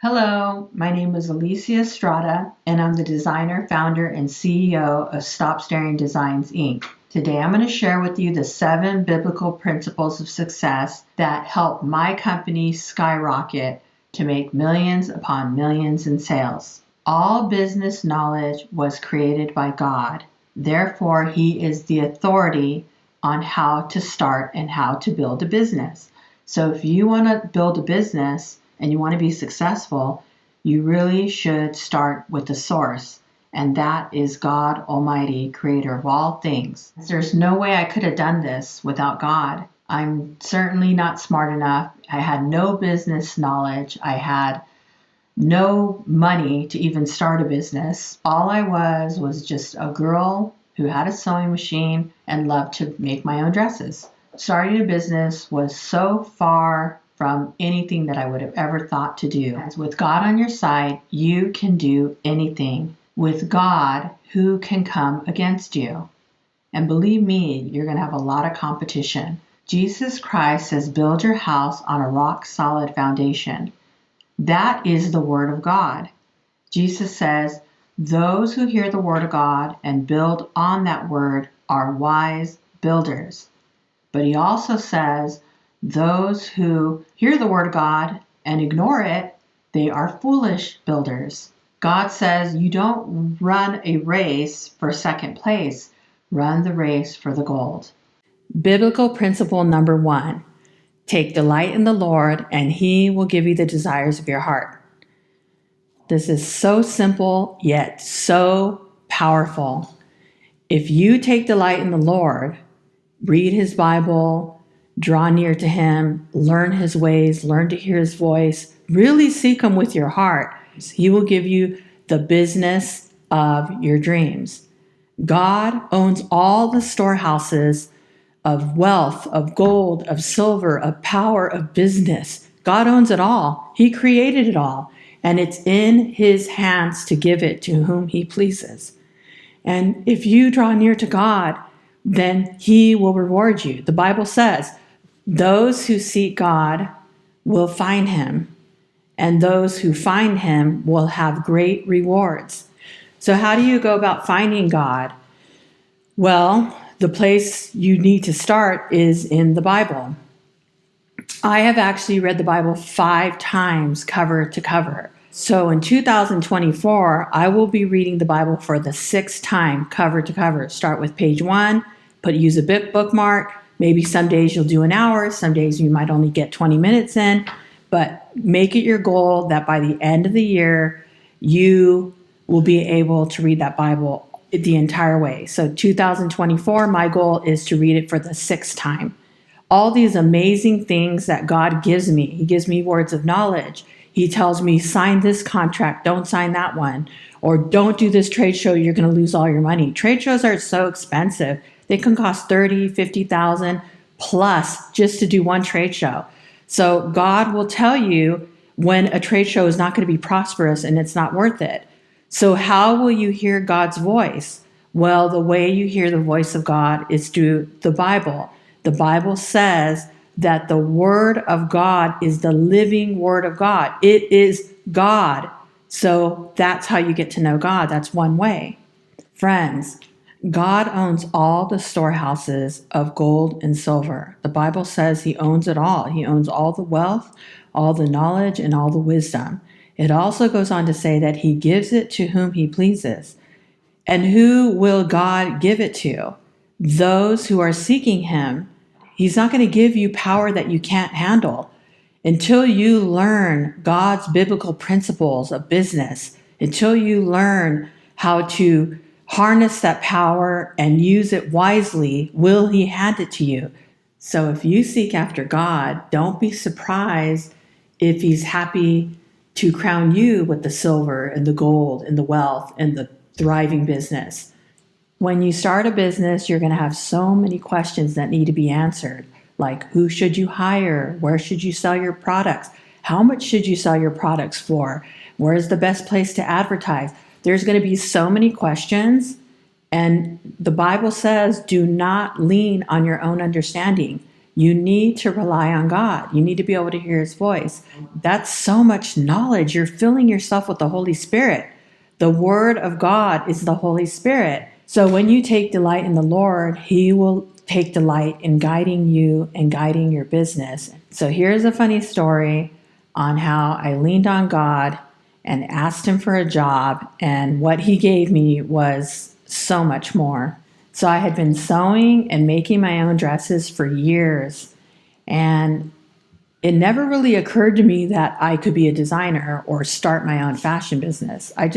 Hello, my name is Alicia Estrada, and I'm the designer, founder, and CEO of Stop Staring Designs, Inc. Today I'm going to share with you the 7 biblical principles of success that help my company skyrocket to make millions upon millions in sales. All business knowledge was created by God. Therefore, He is the authority on how to start and how to build a business. So if you want to build a business, and you want to be successful, you really should start with the source, and that is God Almighty, creator of all things. There's no way I could have done this without God. I'm certainly not smart enough. I had no business knowledge. I had no money to even start a business. All I was just a girl who had a sewing machine and loved to make my own dresses. Starting a business was so far from anything that I would have ever thought to do. With God on your side, you can do anything. With God, who can come against you? And believe me, you're going to have a lot of competition. Jesus Christ says, build your house on a rock-solid foundation. That is the Word of God. Jesus says, those who hear the Word of God and build on that Word are wise builders. But he also says, those who hear the Word of God and ignore it, they are foolish builders. God says you don't run a race for second place, run the race for the gold. Biblical principle number 1, take delight in the Lord and He will give you the desires of your heart. This is so simple yet so powerful. If you take delight in the Lord, read His Bible, draw near to Him, learn His ways, learn to hear His voice, really seek Him with your heart. He will give you the business of your dreams. God owns all the storehouses of wealth, of gold, of silver, of power, of business. God owns it all. He created it all. And it's in His hands to give it to whom He pleases. And if you draw near to God, then He will reward you. The Bible says, those who seek God will find Him, and those who find Him will have great rewards. So how do you go about finding God? Well, the place you need to start is in the Bible. I have actually read the Bible 5 times cover to cover. So in 2024, I will be reading the Bible for the 6th time cover to cover. Start with page 1, use a bookmark. Maybe some days you'll do an hour, some days you might only get 20 minutes in, but make it your goal that by the end of the year, you will be able to read that Bible the entire way. So 2024, my goal is to read it for the 6th time. All these amazing things that God gives me. He gives me words of knowledge. He tells me, sign this contract, don't sign that one, or don't do this trade show, you're going to lose all your money. Trade shows are so expensive. They can cost $30,000, $50,000 plus just to do one trade show. So God will tell you when a trade show is not going to be prosperous and it's not worth it. So how will you hear God's voice? Well, the way you hear the voice of God is through the Bible. The Bible says that the Word of God is the living Word of God. It is God. So that's how you get to know God. That's one way. Friends, God owns all the storehouses of gold and silver. The Bible says He owns it all. He owns all the wealth, all the knowledge, and all the wisdom. It also goes on to say that He gives it to whom He pleases. And who will God give it to? Those who are seeking Him. He's not going to give you power that you can't handle. Until you learn God's biblical principles of business, until you learn how to harness that power and use it wisely, will He hand it to you. So if you seek after God, don't be surprised if He's happy to crown you with the silver and the gold and the wealth and the thriving business. When you start a business, you're going to have so many questions that need to be answered, like who should you hire? Where should you sell your products? How much should you sell your products for? Where's the best place to advertise? There's going to be so many questions, and the Bible says do not lean on your own understanding. You need to rely on God. You need to be able to hear his voice. That's so much knowledge. You're filling yourself with the Holy Spirit. The word of God is the Holy Spirit. So when you take delight in the Lord, he will take delight in guiding you and guiding your business. So here's a funny story on how I leaned on God and asked him for a job, and what he gave me was so much more. So I had been sewing and making my own dresses for years, and it never really occurred to me that I could be a designer or start my own fashion business. It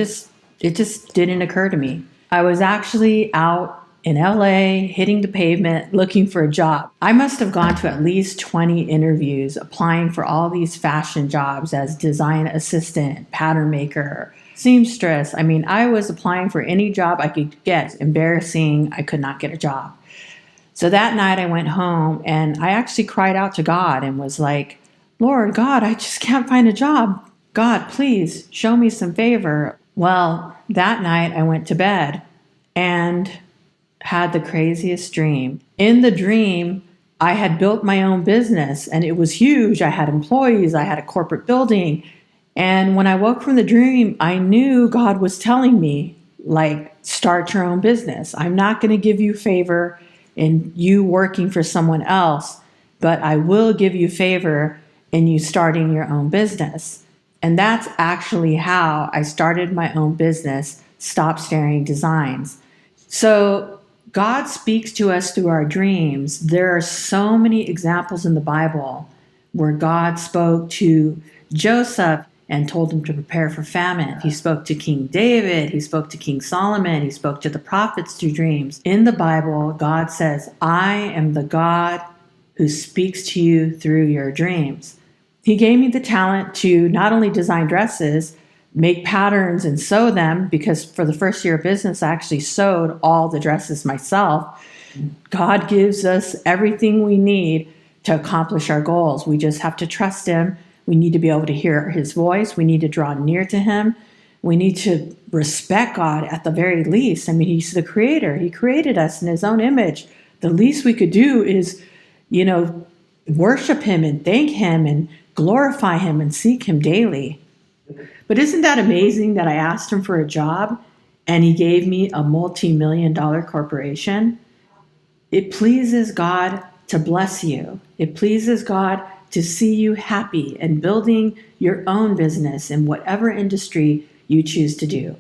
just didn't occur to me. I was actually out in LA hitting the pavement looking for a job. I must have gone to at least 20 interviews applying for all these fashion jobs as design assistant, pattern maker, seamstress. I mean, I was applying for any job I could get. Embarrassing, I could not get a job. So that night I went home and I actually cried out to God and was like, Lord God, I just can't find a job. God, please show me some favor. Well, that night I went to bed and had the craziest dream. In the dream, I had built my own business and it was huge. I had employees, I had a corporate building. And when I woke from the dream, I knew God was telling me, like, start your own business. I'm not going to give you favor in you working for someone else, but I will give you favor in you starting your own business. And that's actually how I started my own business, Stop Staring Designs. So God speaks to us through our dreams. There are so many examples in the Bible where God spoke to Joseph and told him to prepare for famine. He spoke to King David. He spoke to King Solomon. He spoke to the prophets through dreams. In the Bible, God says, I am the God who speaks to you through your dreams. He gave me the talent to not only design dresses, make patterns and sew them, because for the first year of business, I actually sewed all the dresses myself. God gives us everything we need to accomplish our goals. We just have to trust him. We need to be able to hear his voice. We need to draw near to him. We need to respect God at the very least. I mean, he's the creator. He created us in his own image. The least we could do is, worship him and thank him and glorify him and seek him daily. But isn't that amazing that I asked him for a job and he gave me a multi-million-dollar corporation? It pleases God to bless you. It pleases God to see you happy and building your own business in whatever industry you choose to do.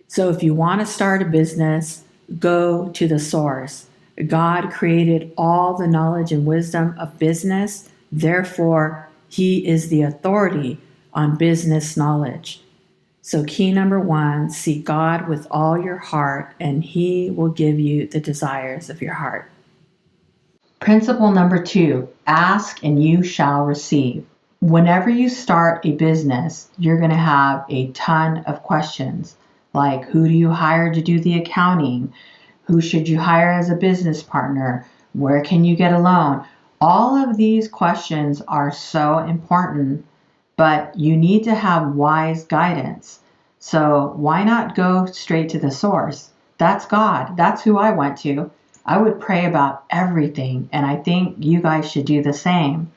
So if you want to start a business, go to the source. God created all the knowledge and wisdom of business. Therefore, he is the authority on business knowledge. So key number 1, seek God with all your heart, and he will give you the desires of your heart. Principle number 2, ask and you shall receive. Whenever you start a business, you're going to have a ton of questions, like who do you hire to do the accounting? Who should you hire as a business partner? Where can you get a loan? All of these questions are so important, but you need to have wise guidance. So why not go straight to the source? That's God. That's who I went to. I would pray about everything, and I think you guys should do the same.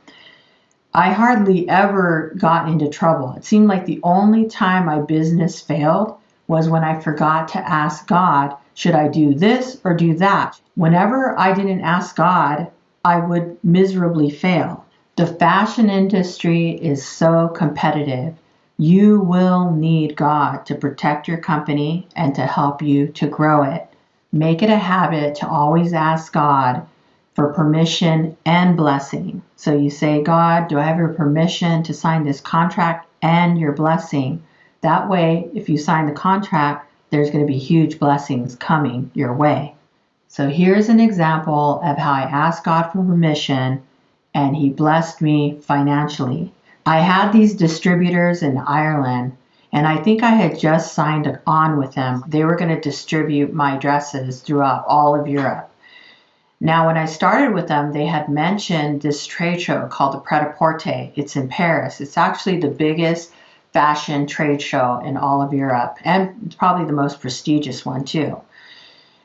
I hardly ever got into trouble. It seemed like the only time my business failed was when I forgot to ask God, should I do this or do that? Whenever I didn't ask God, I would miserably fail. The fashion industry is so competitive. You will need God to protect your company and to help you to grow it. Make it a habit to always ask God for permission and blessing. So you say, God, do I have your permission to sign this contract and your blessing? That way, if you sign the contract, there's going to be huge blessings coming your way. So here's an example of how I asked God for permission and he blessed me financially. I had these distributors in Ireland, and I think I had just signed on with them. They were going to distribute my dresses throughout all of Europe. Now, when I started with them, they had mentioned this trade show called the Pret-a-Porter. It's in Paris. It's actually the biggest fashion trade show in all of Europe, and probably the most prestigious one too.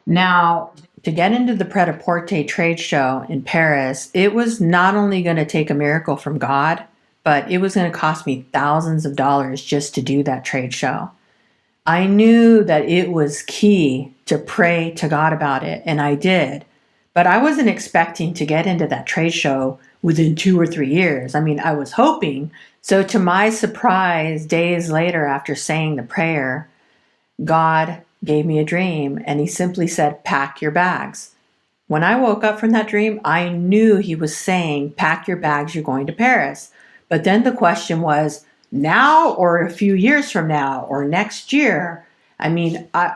Now, To get into the Pret-a-Porter trade show in Paris, it was not only going to take a miracle from God, but it was going to cost me thousands of dollars just to do that trade show. I knew that it was key to pray to God about it, and I did. But I wasn't expecting to get into that trade show within 2 or 3 years. I mean, I was hoping. So to my surprise, days later after saying the prayer, God gave me a dream, and he simply said, pack your bags. When I woke up from that dream, I knew he was saying, pack your bags, you're going to Paris. But then the question was, now or a few years from now or next year? I mean, I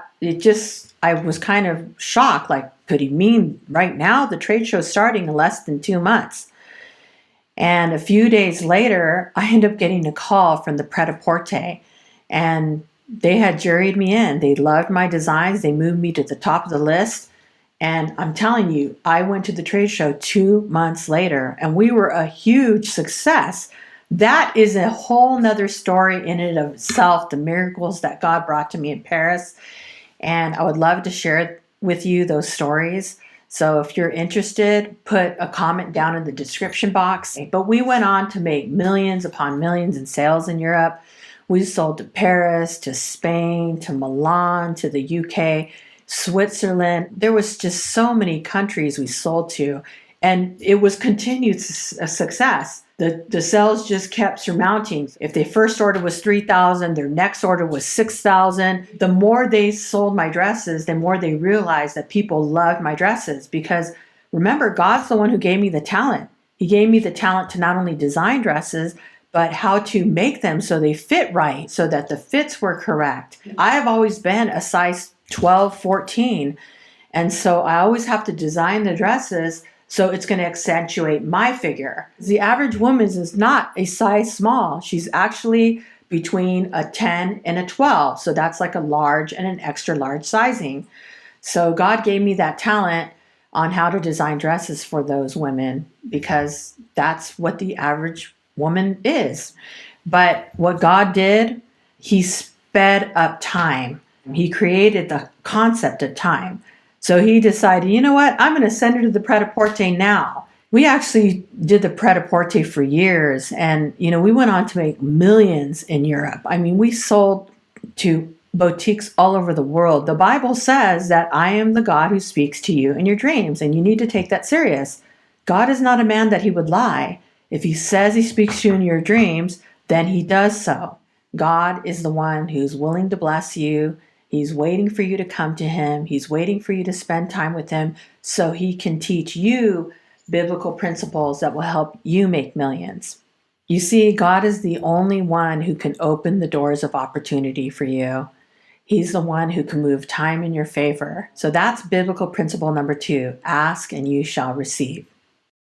was kind of shocked. Like, could he mean right now? The trade show's starting in less than 2 months. And a few days later, I ended up getting a call from the Pret-a-Porter, and they had juried me in. They loved my designs. They moved me to the top of the list. And I'm telling you, I went to the trade show 2 months later, and we were a huge success. That is a whole nother story in and of itself, the miracles that God brought to me in Paris. And I would love to share with you those stories. So if you're interested, put a comment down in the description box. But we went on to make millions upon millions in sales in Europe. We sold to Paris, to Spain, to Milan, to the UK, Switzerland. There was just so many countries we sold to, and it was continued success. The sales just kept surmounting. If their first order was 3,000, their next order was 6,000. The more they sold my dresses, the more they realized that people loved my dresses, because remember, God's the one who gave me the talent. He gave me the talent to not only design dresses, but how to make them so they fit right, so that the fits were correct. I have always been a size 12, 14, and so I always have to design the dresses so it's going to accentuate my figure. The average woman is not a size small. She's actually between a 10 and a 12. So that's like a large and an extra large sizing. So God gave me that talent on how to design dresses for those women, because that's what the average woman is. But what God did, he sped up time. He created the concept of time. So he decided, you know what, I'm going to send her to the Pret-a-Porter now. We actually did the Pret-a-Porter for years, and we went on to make millions in Europe. I mean, we sold to boutiques all over the world. The Bible says that I am the God who speaks to you in your dreams, and you need to take that serious. God is not a man that he would lie. If he says he speaks to you in your dreams, then he does so. God is the one who's willing to bless you. He's waiting for you to come to him. He's waiting for you to spend time with him so he can teach you biblical principles that will help you make millions. You see, God is the only one who can open the doors of opportunity for you. He's the one who can move time in your favor. So that's biblical principle number 2. Ask and you shall receive.